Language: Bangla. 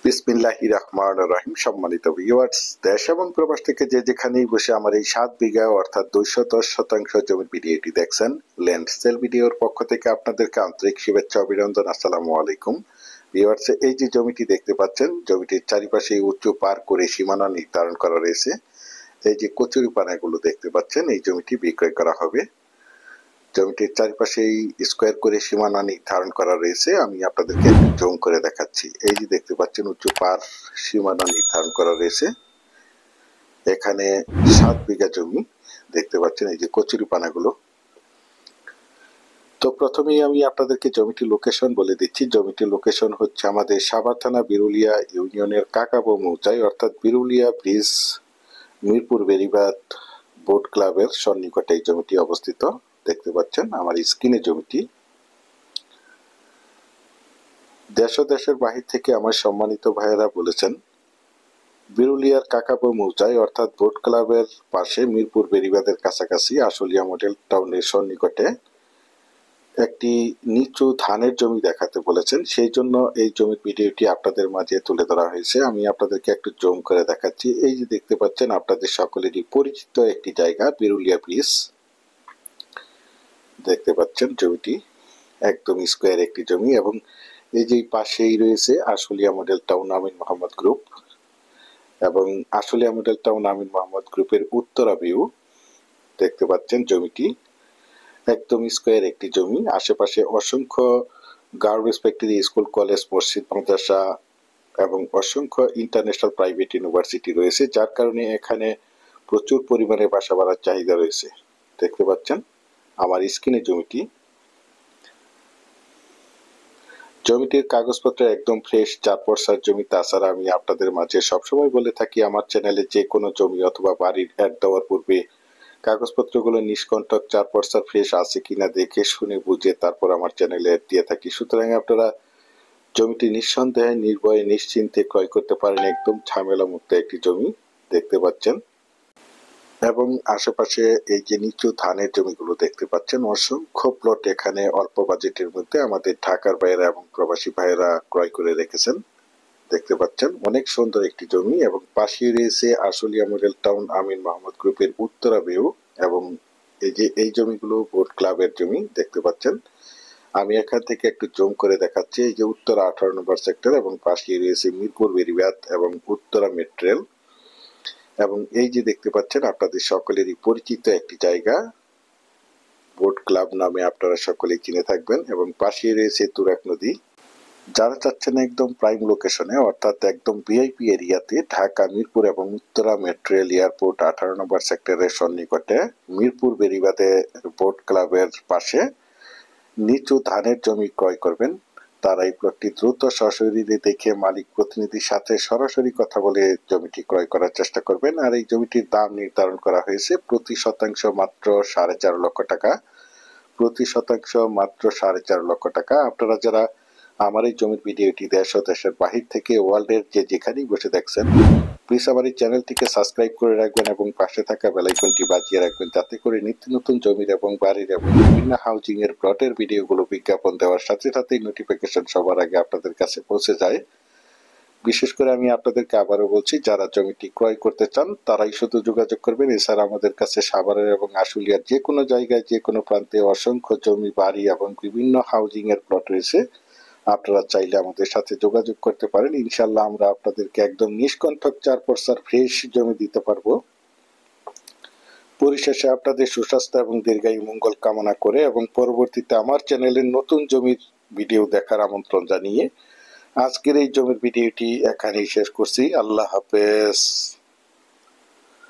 বিসমিল্লাহির রহমানির রহিম। সম্মানিত ভিউয়ার্স, দেশ এবং প্রবাস থেকে যে যেখানেই বসে আমার এই 7 বিঘা অর্থাৎ 210 শতাংশ জমির ভিডিওটি দেখছেন, ল্যান্ড সেল ভিডিওর পক্ষ থেকে আপনাদেরকে আন্তরিক শুভেচ্ছা অভিনন্দন। আসসালামু আলাইকুম ভিউয়ার্স। এই যে জমিটি দেখতে পাচ্ছেন, জমিটির চারিপাশে উঁচু পার করে সীমানা নির্ধারণ করা রয়েছে। এই যে কচুরিপানাগুলো দেখতে পাচ্ছেন, এই জমিটি বিক্রয় করা হবে। জমিটির চারিপাশেই স্কোয়ার করে সীমানা নির্ধারণ করা রয়েছে। আমি আপনাদেরকে একটু জুম করে দেখাচ্ছি। এই যে দেখতে পাচ্ছেন, উঁচু পার সীমানা নির্ধারণ করা রয়েছে। এখানে 7 বিঘা জমি দেখতে পাচ্ছেন, এই যে কচুরিপানাগুলো। তো প্রথমেই আমি আপনাদেরকে জমিটির লোকেশন বলে দিচ্ছি। জমিটির লোকেশন হচ্ছে আমাদের সাভার থানা বিরুলিয়া ইউনিয়নের কাকাবো মৌজায়, অর্থাৎ বিরুলিয়া ব্রিজ মিরপুর বেরিবাদ বোট ক্লাবের সন্নিকটে এই জমিটি অবস্থিত। দেখতে পাচ্ছেন আমার স্ক্রিনে জমিটি। দেশ ও দেশের বাহির থেকে আমার সম্মানিত ভাইয়েরা বলেছেন, বিরুলিয়ার কাকাবো মৌজায় অর্থাৎ বোট ক্লাবের পাশে মিরপুর বেরিবাদের কাছাকাছি আশুলিয়া মডেল টাউনের সন্নিকটে একটি নিচু ধানের জমি দেখাতে বলেছেন। সেই জন্য এই জমির ভিডিওটি আপনাদের মাঝে তুলে ধরা হয়েছে। আমি আপনাদেরকে একটু জুম করে দেখাচ্ছি। এই যে দেখতে পাচ্ছেন, আপনাদের সকলেরই পরিচিত একটি জায়গা বিরুলিয়া ব্রিজ। দেখতে পাচ্ছেন জমিটি একদম স্কোয়ার একটি জমি, এবং এই যে পাশেই রয়েছে আশুলিয়া মডেল টাউন আমিন মোহাম্মদ গ্রুপ, এবং আশুলিয়া মডেল টাউন আমিন মোহাম্মদ গ্রুপের উত্তরা ভিউ। দেখতে পাচ্ছেন জমিটি একদম স্কোয়ার একটি জমি। আশেপাশে অসংখ্য গার্লস ফ্যাক্টরি, স্কুল, কলেজ, মসজিদ, মাদ্রাসা এবং অসংখ্য ইন্টারন্যাশনাল প্রাইভেট ইউনিভার্সিটি রয়েছে, যার কারণে এখানে প্রচুর পরিমাণে বাসা বাড়ার চাহিদা রয়েছে। দেখতে পাচ্ছেন আমার স্ক্রিনে জমিটি। জমিটির কাগজপত্র একদম ফ্রেশ, 4 পর্সার জমি। তাছাড়া আমি আপনাদের মাঝে সবসময় বলে থাকি, আমার চ্যানেলে যে কোনো জমি অথবা বাড়ির অ্যাড দেওয়ার পূর্বে কাগজপত্রগুলো নিষ্কণ্টক 4 পর্সার ফ্রেশ আছে কিনা দেখে শুনে বুঝে তারপর আমার চ্যানেলে অ্যাড দিয়ে থাকি। সুতরাং আপনারা জমিটি নিঃসন্দেহে নির্ভয়ে নিশ্চিন্তে ক্রয় করতে পারেন। একদম ঝামেলা মুক্ত একটি জমি দেখতে পাচ্ছেন, এবং আশেপাশে এই যে নিচু ধানের জমিগুলো দেখতে পাচ্ছেন, অসংখ্য প্লট এখানে অল্প বাজেটের মধ্যে আমাদের ঢাকার ভাইয়েরা এবং প্রবাসী ভাইয়েরা ক্রয় করে রেখেছেন। দেখতে পাচ্ছেন অনেক সুন্দর একটি জমি, এবং পাশে রয়েছে আশুলিয়া মডেল টাউন আমিন মোহাম্মদ গ্রুপের উত্তরা ভিউ, এবং এই যে এই জমিগুলো বোট ক্লাবের জমি দেখতে পাচ্ছেন। আমি এখান থেকে একটু জুম করে দেখাচ্ছি। এই যে উত্তরা 18 নম্বর সেক্টর, এবং পাশে রয়েছে মিরপুর বেরিবাদ এবং উত্তরা মেট্রেল, এবং এই যে দেখতে পাচ্ছেন আপনাদের সকলেরই পরিচিত একটি জায়গা বোট ক্লাব নামে আপনারা সকলেই চিনে থাকবেন, এবং পাশে রয়েছে তুরাগ নদী। যারা চাচ্ছেন একদম প্রাইম লোকেশনে অর্থাৎ একদম ভিআইপি এরিয়াতে, ঢাকা মিরপুর এবং উত্তরা মেট্রেল এয়ারপোর্ট 18 নম্বর সেক্টরের সন্নিকটে মিরপুর বেরিবাদে বোট ক্লাবের পাশে নিচু ধানের জমি ক্রয় করবেন, তারা এই প্লটটি দ্রুত সশরীরে দেখে মালিক প্রতিনিধির সাথে সরাসরি কথা বলে জমিটি ক্রয় করার চেষ্টা করবেন। আর এই জমিটির দাম নির্ধারণ করা হয়েছে প্রতি শতাংশ মাত্র 4.5 লক্ষ টাকা। প্রতি শতাংশ মাত্র 4.5 লক্ষ টাকা। আপনারা যারা আমার এই জমির ভিডিওটি দেশ ও দেশের বাহির থেকে ওয়ার্ল্ডের যে যেখানেই বসে দেখছেন, প্লিজ আমার এই চ্যানেলটিকে সাবস্ক্রাইব করে রাখবেন এবং পাশে থাকা বেল আইকনটি বাজিয়ে রাখবেন, যাতে করে নিত্য নতুন জমির এবং বাড়ির এবং বিভিন্ন হাউজিং এর প্লটের ভিডিওগুলো বিজ্ঞাপন দেওয়ার সাথে সাথেই নোটিফিকেশন সবার আগে আপনাদের কাছে পৌঁছে যায়। বিশেষ করে আমি আপনাদেরকে আবারও বলছি, যারা জমিটি ক্রয় করতে চান তারাই শুধু যোগাযোগ করবেন। এছাড়া আমাদের কাছে সাভারের এবং আশুলিয়ার যে কোনো জায়গায় যে কোনো প্রান্তে অসংখ্য জমি, বাড়ি এবং বিভিন্ন হাউজিং এর প্লট রয়েছে। আপনারা চাইলে আমাদের সাথে যোগাযোগ করতে পারেন। ইনশাল্লাহ আমরা আপনাদেরকে একদম নিষ্কণ্টক 4 পর্সার ফ্রেশ জমি দিতে পারবো। পরিশেষে আপনাদের সুস্বাস্থ্য এবং দীর্ঘায়ু মঙ্গল কামনা করে এবং পরবর্তীতে আমার চ্যানেলের নতুন জমির ভিডিও দেখার আমন্ত্রণ জানিয়ে আজকের এই জমির ভিডিওটি এখানেই শেষ করছি। আল্লাহ হাফেজ।